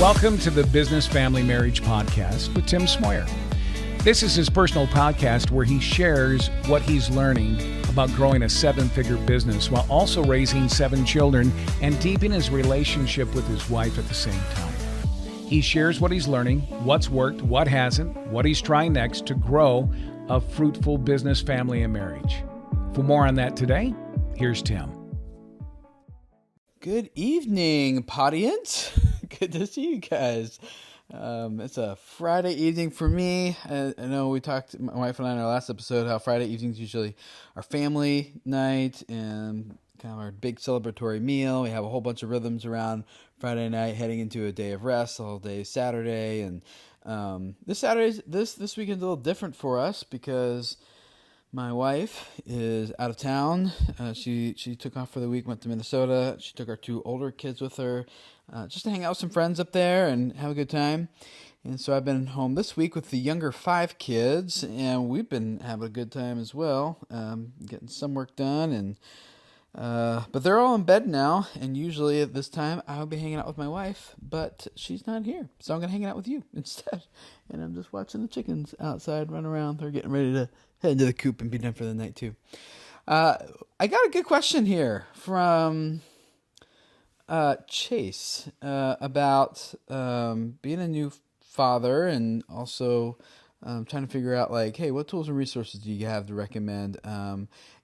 Welcome to the Business Family Marriage Podcast with Tim Smoyer. This is his personal podcast where he shares what he's learning about growing a seven-figure business while also raising 7 children and deepening his relationship with his wife at the same time. He shares what he's learning, what's worked, what hasn't, what he's trying next to grow a fruitful business, family, and marriage. For more on that today, here's Tim. Good evening, audience. Good to see you guys. It's a Friday evening for me. I know we talked, my wife and I, in our last episode, how Friday evenings usually are family night and kind of our big celebratory meal. We have a whole bunch of rhythms around Friday night, heading into a day of rest, all day Saturday. And this weekend's a little different for us because my wife is out of town. She took off for the week, went to Minnesota. She took our 2 older kids with her just to hang out with some friends up there and have a good time. And so I've been home this week with the younger 5 kids, and we've been having a good time as well, getting some work done. And but they're all in bed now, and usually at this time I'll be hanging out with my wife, but she's not here, so I'm going to hang out with you instead. And I'm just watching the chickens outside run around. They're getting ready to head into the coop and be done for the night too. I got a good question here from Chase about being a new father and also trying to figure out, like, hey, what tools and resources do you have to recommend?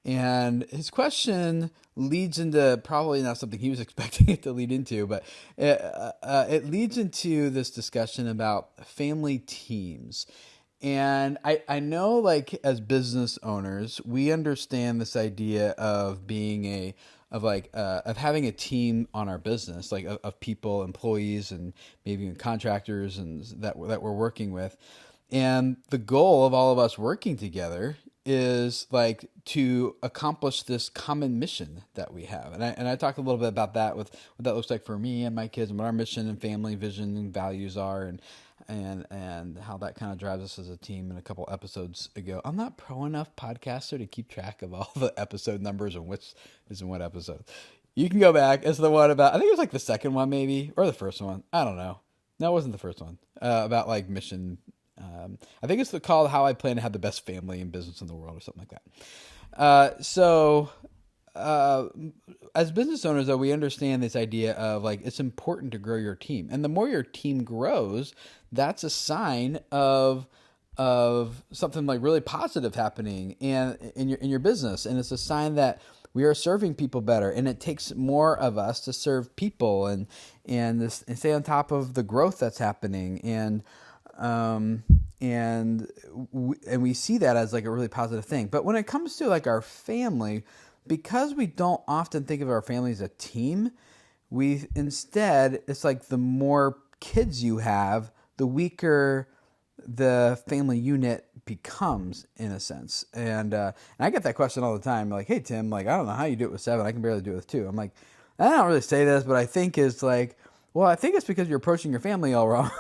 And his question leads into probably not something he was expecting it to lead into, but it leads into this discussion about family teams. And I know, like, as business owners, we understand this idea of being of having a team on our business, like of people, employees, and maybe even contractors and that we're working with. And the goal of all of us working together is like to accomplish this common mission that we have. And I talked a little bit about that, with what that looks like for me and my kids, and what our mission and family vision and values are, and how that kind of drives us as a team in a couple episodes ago. I'm not pro enough podcaster to keep track of all the episode numbers and which is in what episode. You can go back. It's the one about, I think it was like the second one maybe, or the first one. I don't know. No, it wasn't the first one. About like mission. I think it's called How I Plan to Have the Best Family and Business in the World, or something like that. So as business owners, though, we understand this idea of, like, it's important to grow your team. And the more your team grows, that's a sign of something like really positive happening in your business. And it's a sign that we are serving people better, and it takes more of us to serve people and stay on top of the growth that's happening. And we see that as like a really positive thing. But when it comes to like our family, because we don't often think of our family as a team, it's like the more kids you have, the weaker the family unit becomes, in a sense. And I get that question all the time, like, hey Tim, like, I don't know how you do it with 7. I can barely do it with 2. I'm like, I don't really say this, but I think it's like, well, I think it's because you're approaching your family all wrong,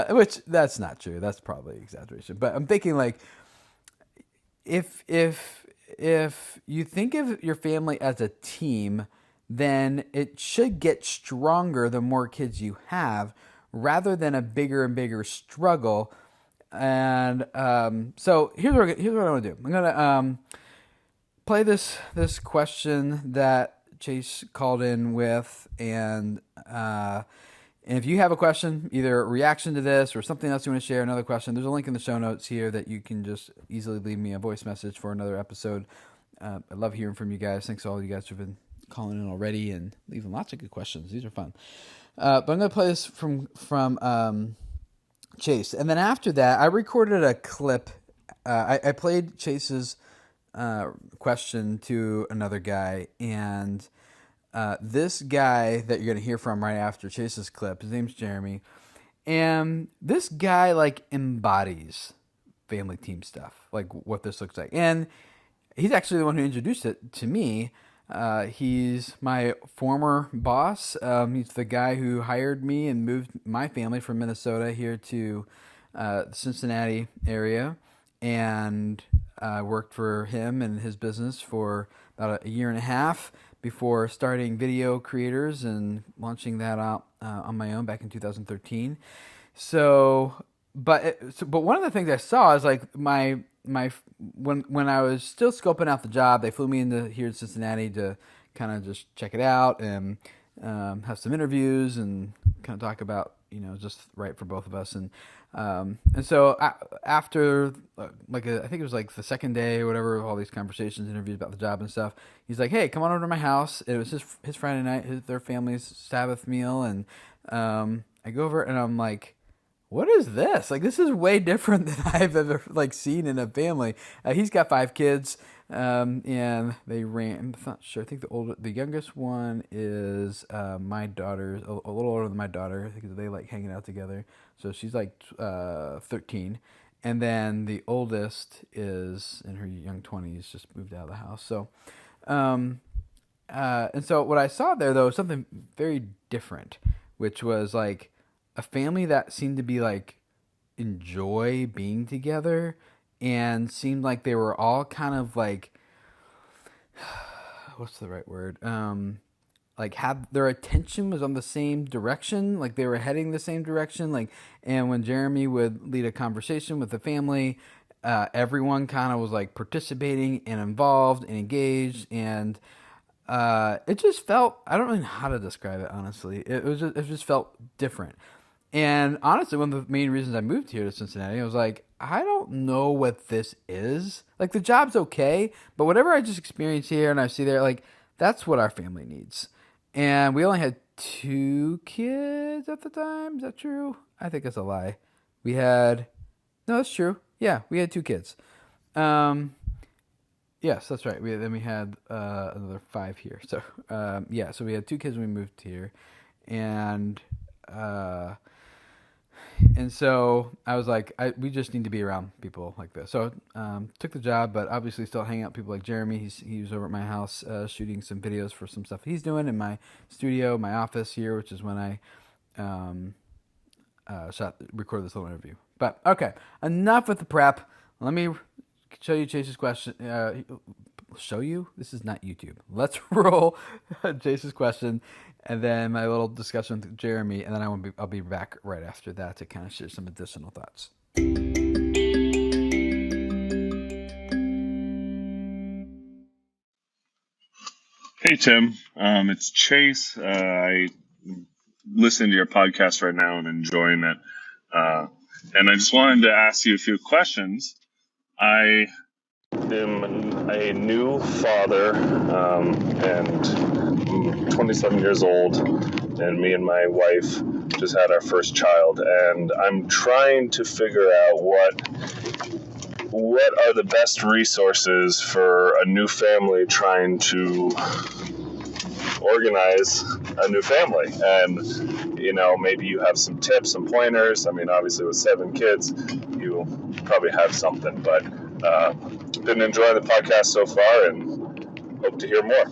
which that's not true. That's probably exaggeration. But I'm thinking, like, if you think of your family as a team, then it should get stronger the more kids you have, rather than a bigger and bigger struggle. And so here's what I want to do. I'm gonna play this question that Chase called in with, and if you have a question, either a reaction to this or something else you want to share, another question, there's a link in the show notes here that you can just easily leave me a voice message for another episode. I love hearing from you guys. Thanks to all you guys who've been calling in already and leaving lots of good questions. These are fun. But I'm going to play this from Chase. And then after that, I recorded a clip. I played Chase's question to another guy, and this guy that you're going to hear from right after Chase's clip, his name's Jeremy, and this guy, like, embodies family team stuff, like what this looks like. And he's actually the one who introduced it to me. He's my former boss. He's the guy who hired me and moved my family from Minnesota here to the Cincinnati area. and I worked for him and his business for about a year and a half before starting Video Creators and launching that out on my own back in 2013. But one of the things I saw is like when I was still scoping out the job, they flew me into here in Cincinnati to kind of just check it out and have some interviews and kind of talk about just right for both of us. And so after I think it was like the second day or whatever, all these conversations, interviews about the job and stuff, he's like, "Hey, come on over to my house." It was his Friday night, their family's Sabbath meal, and I go over and I'm like, "What is this? Like, this is way different than I've ever seen in a family." He's got 5 kids, and they ran. I'm not sure. I think the youngest one is my daughter, a little older than my daughter. I think they like hanging out together. So she's like 13, and then the oldest is in her young 20s, just moved out of the house. So, and so what I saw there though was something very different, which was like a family that seemed to be like enjoy being together and seemed like they were all kind of like, what's the right word? Like have their attention was on the same direction, like they were heading the same direction. And when Jeremy would lead a conversation with the family, everyone kind of was like participating and involved and engaged, and it just felt, I don't really know how to describe it, honestly. It just felt different. And honestly, one of the main reasons I moved here to Cincinnati, I was like, I don't know what this is. Like, the job's okay, but whatever I just experienced here and I see there, like, that's what our family needs. And we only had 2 kids at the time. Is that true? I think that's a lie. No, that's true. Yeah, we had 2 kids. Yes, that's right. Then we had another 5 here. So, so we had 2 kids when we moved here. And so I was like, we just need to be around people like this. So took the job, but obviously still hanging out with people like Jeremy. He was over at my house shooting some videos for some stuff he's doing in my studio, my office here, which is when I recorded this little interview. But okay, enough with the prep. Let me show you Chase's question. Show you? This is not YouTube. Let's roll Chase's question, and then my little discussion with Jeremy, and then I'll be back right after that to kind of share some additional thoughts. Hey Tim, it's Chase. I listen to your podcast right now and enjoying it, and I just wanted to ask you a few questions. I am a new father, and I'm 27 years old, and me and my wife just had our first child, and I'm trying to figure out what are the best resources for a new family trying to organize a new family. And maybe you have some tips, some pointers. I mean, obviously with 7 kids, you probably have something, but been enjoying the podcast so far and hope to hear more.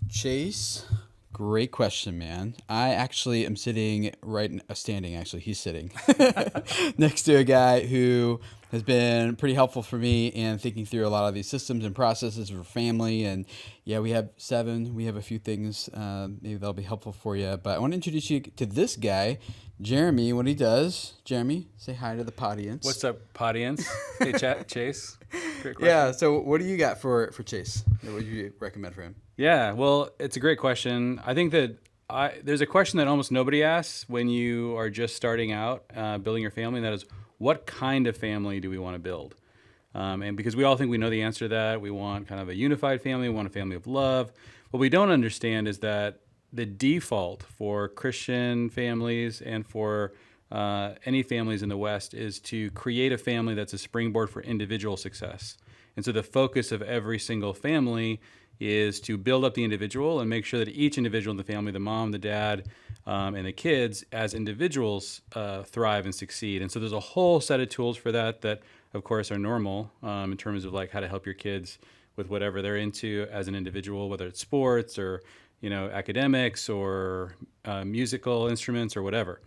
Chase, great question, man. I actually am standing, he's sitting next to a guy who has been pretty helpful for me in thinking through a lot of these systems and processes for family. And yeah, we have 7. We have a few things maybe that'll be helpful for you. But I want to introduce you to this guy, Jeremy, what he does. Jeremy, say hi to the podience. What's up, podience? Hey, Chase. Great question. Yeah, so what do you got for Chase? What would you recommend for him? Yeah, well, it's a great question. I think that there's a question that almost nobody asks when you are just starting out building your family, and that is, what kind of family do we want to build? And because we all think we know the answer to that, we want kind of a unified family, we want a family of love. What we don't understand is that the default for Christian families and for any families in the West is to create a family that's a springboard for individual success. And so the focus of every single family is to build up the individual and make sure that each individual in the family, the mom, the dad, and the kids, as individuals, thrive and succeed. And so there's a whole set of tools for that, of course, are normal in terms of like how to help your kids with whatever they're into as an individual, whether it's sports or academics or musical instruments or whatever.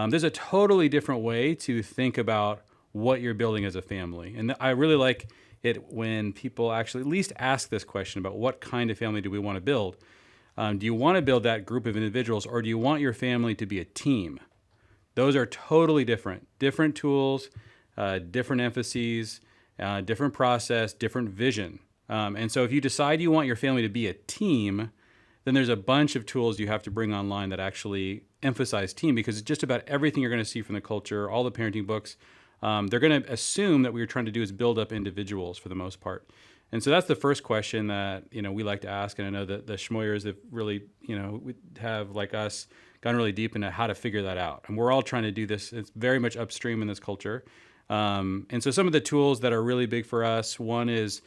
There's a totally different way to think about what you're building as a family. And I really like it when people actually at least ask this question about what kind of family do we want to build. Do you want to build that group of individuals, or do you want your family to be a team? Those are totally different tools, different emphases, different process, different vision. And so if you decide you want your family to be a team, then there's a bunch of tools you have to bring online that actually emphasize team, because just about everything you're going to see from the culture, all the parenting books, they're going to assume that what you're trying to do is build up individuals for the most part. And so that's the first question that, we like to ask. And I know that the Schmoyers have really, we have, like us, gone really deep into how to figure that out. And we're all trying to do this. It's very much upstream in this culture. And so some of the tools that are really big for us, one is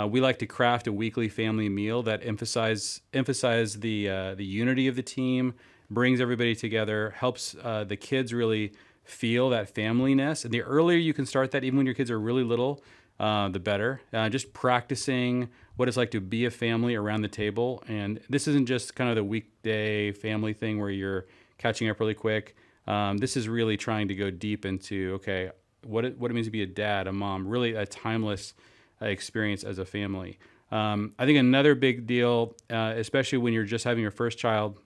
we like to craft a weekly family meal that emphasize the unity of the team, brings everybody together, helps the kids really feel that familyness. And the earlier you can start that, even when your kids are really little, the better. Just practicing what it's like to be a family around the table. And this isn't just kind of the weekday family thing where you're catching up really quick. This is really trying to go deep into, okay, what it means to be a dad, a mom, really a timeless experience as a family. I think another big deal, especially when you're just having your first child,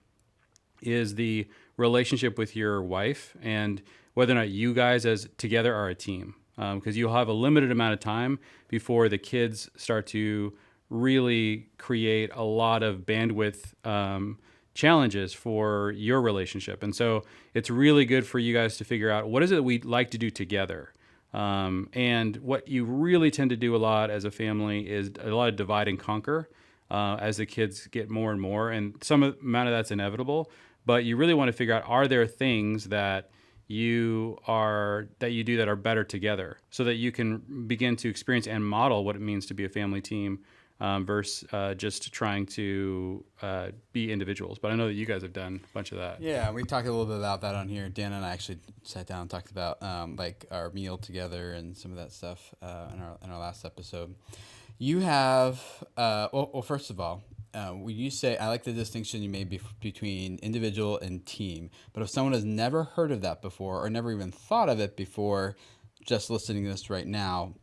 is the relationship with your wife and whether or not you guys as together are a team. Because you'll have a limited amount of time before the kids start to really create a lot of bandwidth challenges for your relationship. And so it's really good for you guys to figure out what is it that we like to do together. And what you really tend to do a lot as a family is a lot of divide and conquer as the kids get more and more. And some amount of that's inevitable. But you really want to figure out, are there things that you do that are better together, so that you can begin to experience and model what it means to be a family team versus just trying to be individuals. But I know that you guys have done a bunch of that. Yeah, we talked a little bit about that on here. Dan and I actually sat down and talked about like our meal together and some of that stuff in our last episode. You have well, first of all, you say, I like the distinction you made between individual and team. But if someone has never heard of that before or never even thought of it before, just listening to this right now,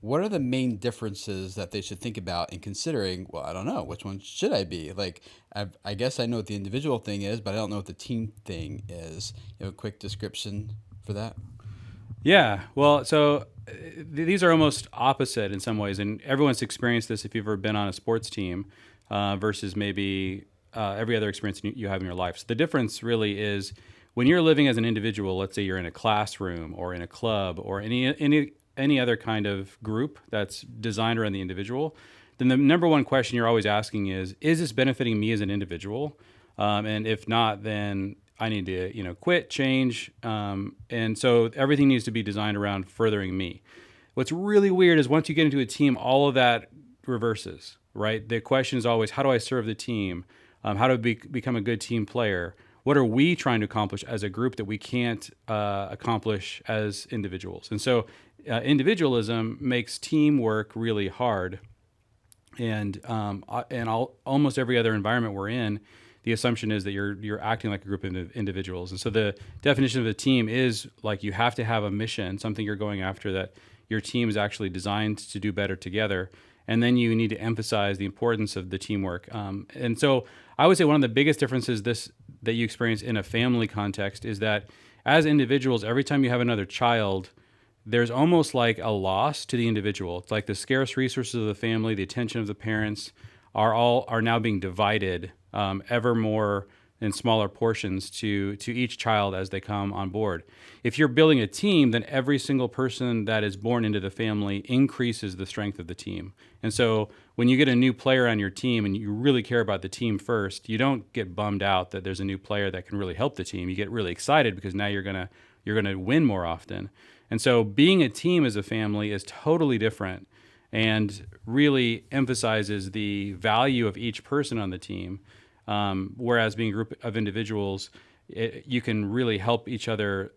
what are the main differences that they should think about in considering, well, I don't know, which one should I be? Like, I guess I know what the individual thing is, but I don't know what the team thing is. You have a quick description for that? Yeah, well, so these are almost opposite in some ways. And everyone's experienced this if you've ever been on a sports team. Versus maybe every other experience you have in your life. So the difference really is when you're living as an individual, let's say you're in a classroom or in a club or any other kind of group that's designed around the individual, then the number one question you're always asking is this benefiting me as an individual? And if not, then I need to quit, change. And so everything needs to be designed around furthering me. What's really weird is once you get into a team, all of that reverses. Right? The question is always, how do I serve the team? How do I become a good team player? What are we trying to accomplish as a group that we can't accomplish as individuals? And so individualism makes teamwork really hard. And almost every other environment we're in, the assumption is that you're acting like a group of individuals. And so the definition of a team is like you have to have a mission, something you're going after that your team is actually designed to do better together. And then you need to emphasize the importance of the teamwork. And so I would say one of the biggest differences that you experience in a family context is that as individuals, every time you have another child, there's almost like a loss to the individual. It's like the scarce resources of the family, the attention of the parents are now being divided ever more in smaller portions to each child as they come on board. If you're building a team, then every single person that is born into the family increases the strength of the team. And so when you get a new player on your team and you really care about the team first, you don't get bummed out that there's a new player that can really help the team. You get really excited because now you're gonna win more often. And so being a team as a family is totally different and really emphasizes the value of each person on the team. Whereas being a group of individuals, you can really help each other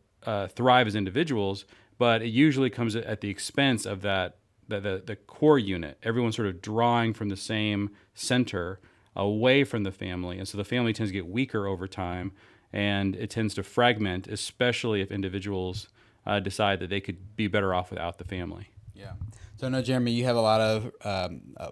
thrive as individuals, but it usually comes at the expense of the core unit. Everyone's sort of drawing from the same center away from the family. And so the family tends to get weaker over time, and it tends to fragment, especially if individuals decide that they could be better off without the family. Yeah. So I know, Jeremy, you have a lot of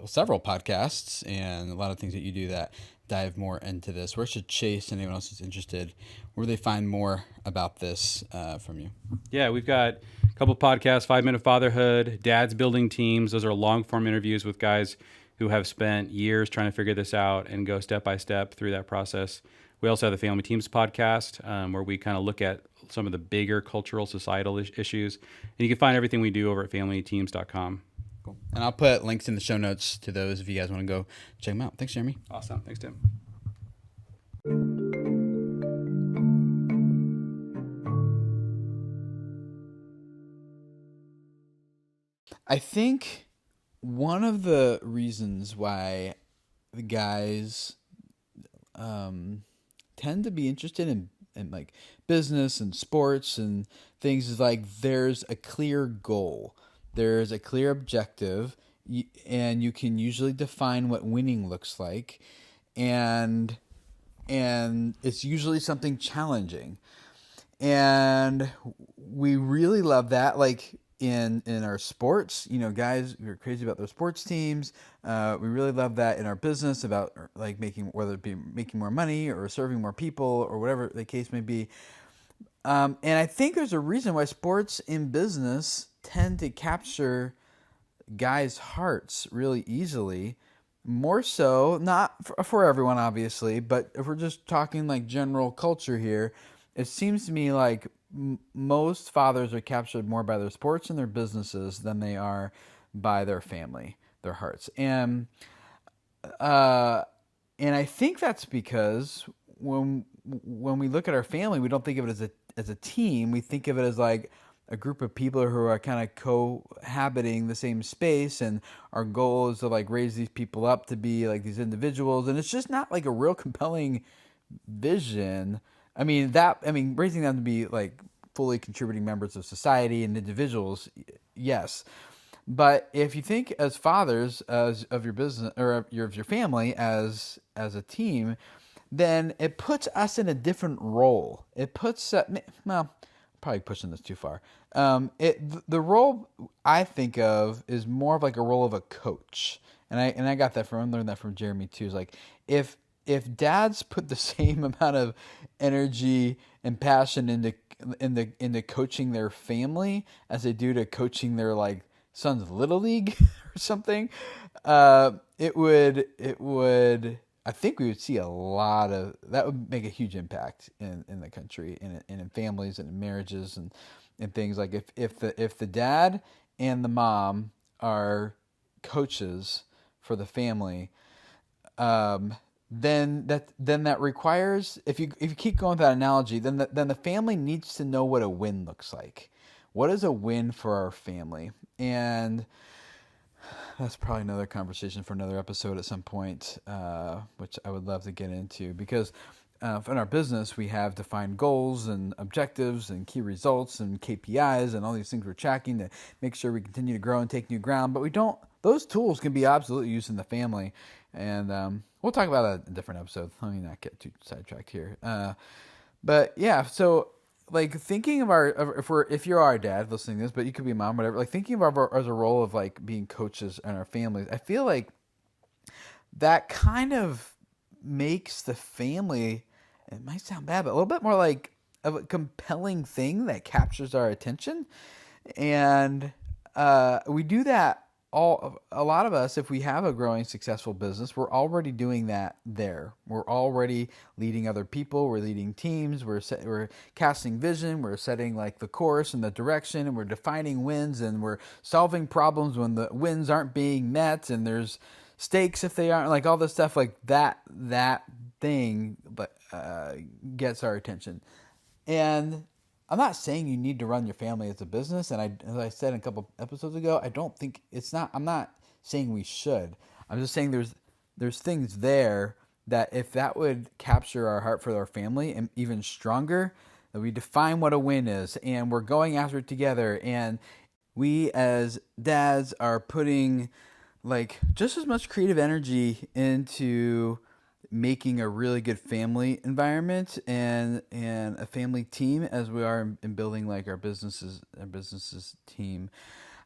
several podcasts and a lot of things that you do that dive more into this. Where should Chase and anyone else who's interested, where do they find more about this from you? Yeah, we've got a couple podcasts, 5 Minute Fatherhood, Dads Building Teams. Those are long form interviews with guys who have spent years trying to figure this out and go step by step through that process. We also have the Family Teams podcast, where we kind of look at some of the bigger cultural, societal issues. And you can find everything we do over at familyteams.com. Cool. And I'll put links in the show notes to those if you guys want to go check them out. Thanks, Jeremy. Awesome. Thanks, Tim. I think one of the reasons why the guys tend to be interested in like business and sports and things is like there's a clear goal, there's a clear objective, and you can usually define what winning looks like, and it's usually something challenging, and we really love that. Like in our sports, guys who are crazy about their sports teams. We really love that in our business about like whether it be making more money or serving more people or whatever the case may be. And I think there's a reason why sports in business tend to capture guys' hearts really easily. More so, not for everyone, obviously, but if we're just talking like general culture here, it seems to me like most fathers are captured more by their sports and their businesses than they are by their family, their hearts. And I think that's because when we look at our family, we don't think of it as a team. We think of it as like a group of people who are kind of cohabiting the same space, and our goal is to like raise these people up to be like these individuals. And it's just not like a real compelling vision. Raising them to be like fully contributing members of society and individuals, yes. But if you think as fathers of your business or of your family as a team, then it puts us in a different role. It puts probably pushing this too far. The role I think of is more of like a role of a coach, and I learned that from Jeremy too. Is like if dads put the same amount of energy and passion into coaching their family as they do to coaching their like son's little league or something, it would. I think we would see a lot of that. Would make a huge impact in the country and in families and in marriages and things like if the dad and the mom are coaches for the family, then that requires, if you keep going with that analogy, then the family needs to know what a win looks like. What is a win for our family? And that's probably another conversation for another episode at some point, which I would love to get into, because in our business we have defined goals and objectives and key results and KPIs and all these things we're tracking to make sure we continue to grow and take new ground. But we don't; those tools can be absolutely used in the family, and we'll talk about that in a different episode. Let me not get too sidetracked here. But yeah, so like thinking of if you're our dad listening to this, but you could be a mom, whatever. Like thinking of as a role of like being coaches in our families, I feel like that kind of makes the family. It might sound bad, but a little bit more like of a compelling thing that captures our attention, and we do that. A lot of us, if we have a growing successful business, we're already doing that there. We're already leading other people. We're leading teams. We're casting vision. We're setting like the course and the direction, and we're defining wins, and we're solving problems when the wins aren't being met, and there's stakes if they aren't, like all this stuff like that thing, but gets our attention. And I'm not saying you need to run your family as a business, and as I said a couple episodes ago, I'm not saying we should. I'm just saying there's things there that if that would capture our heart for our family, and even stronger, that we define what a win is, and we're going after it together, and we as dads are putting like just as much creative energy into making a really good family environment and a family team as we are in building like our businesses team.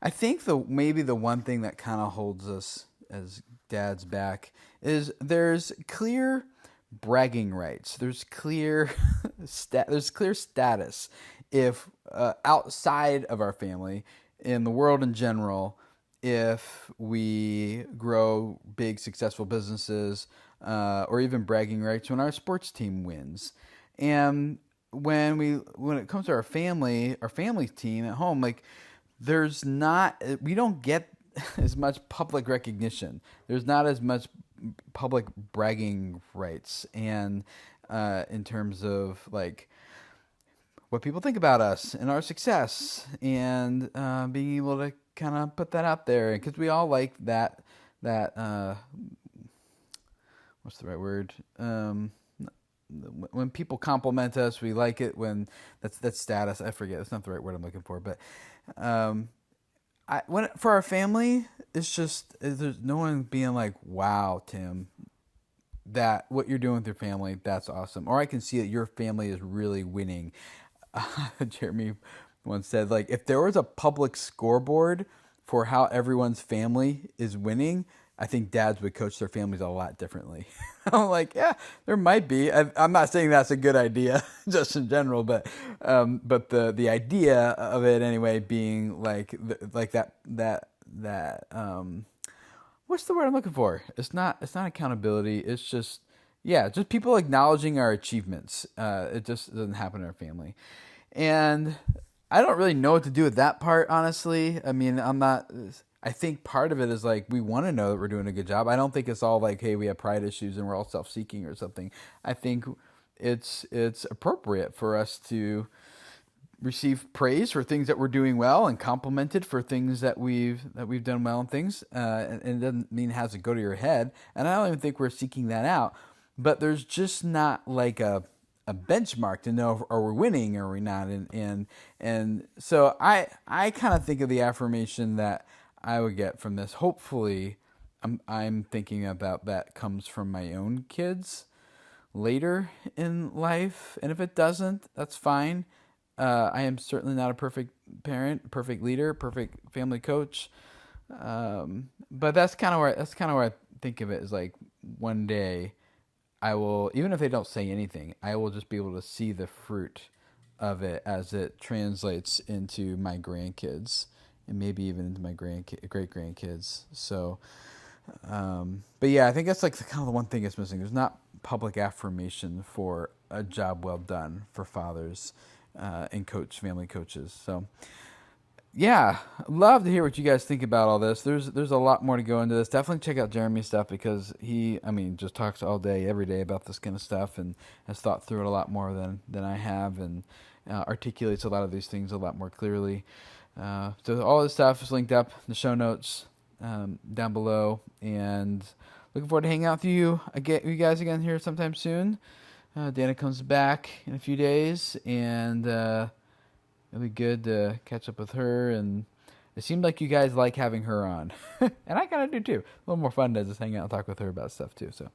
I think maybe the one thing that kind of holds us as dads back is there's clear bragging rights. There's clear there's clear status if outside of our family, in the world in general, if we grow big successful businesses, or even bragging rights when our sports team wins. And when it comes to our family team at home, like we don't get as much public recognition. There's not as much public bragging rights, and in terms of like what people think about us and our success, and being able to kind of put that out there, because we all like that what's the right word? When people compliment us, we like it. When that's status. I forget. That's not the right word I'm looking for. But for our family, it's just there's no one being like, "Wow, Tim, that what you're doing with your family, that's awesome." Or I can see that your family is really winning. Jeremy once said, like, if there was a public scoreboard for how everyone's family is winning, I think dads would coach their families a lot differently. I'm like, yeah, there might be. I'm not saying that's a good idea, just in general, but the idea of it anyway, being like that what's the word I'm looking for? It's not accountability. It's just people acknowledging our achievements. It just doesn't happen in our family, and I don't really know what to do with that part, honestly. I mean, I think part of it is like we want to know that we're doing a good job. I don't think it's all like, hey, we have pride issues and we're all self-seeking or something. I think it's appropriate for us to receive praise for things that we're doing well and complimented for things that we've done well and things. And it doesn't mean it has to go to your head. And I don't even think we're seeking that out. But there's just not like a benchmark to know if are we winning or are we not. And so I kind of think of the affirmation that I would get from this. Hopefully, I'm thinking about that comes from my own kids later in life. And if it doesn't, that's fine. I am certainly not a perfect parent, perfect leader, perfect family coach. But that's kind of where I think of it, is like one day I will, even if they don't say anything, I will just be able to see the fruit of it as it translates into my grandkids and maybe even into my great grandkids. So, but yeah, I think that's like kind of the one thing that's missing. There's not public affirmation for a job well done for fathers and family coaches. So yeah, love to hear what you guys think about all this. There's a lot more to go into this. Definitely check out Jeremy's stuff, because he just talks all day, every day about this kind of stuff, and has thought through it a lot more than I have, and articulates a lot of these things a lot more clearly. So all this stuff is linked up in the show notes down below, and looking forward to hanging out with you guys again here sometime soon. Dana comes back in a few days, and it'll be good to catch up with her. And it seemed like you guys like having her on, and I kind of do too. A little more fun to just hang out and talk with her about stuff too. So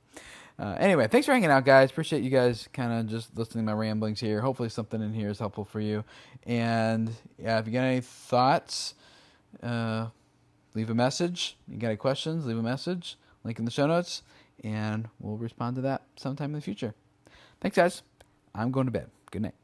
anyway, thanks for hanging out, guys. Appreciate you guys kind of just listening to my ramblings here. Hopefully something in here is helppful for you. And yeah, if you got any thoughts, leave a message. You got any questions, leave a message. Link in the show notes, and we'll respond to that sometime in the future. Thanks, guys. I'm going to bed. Good night.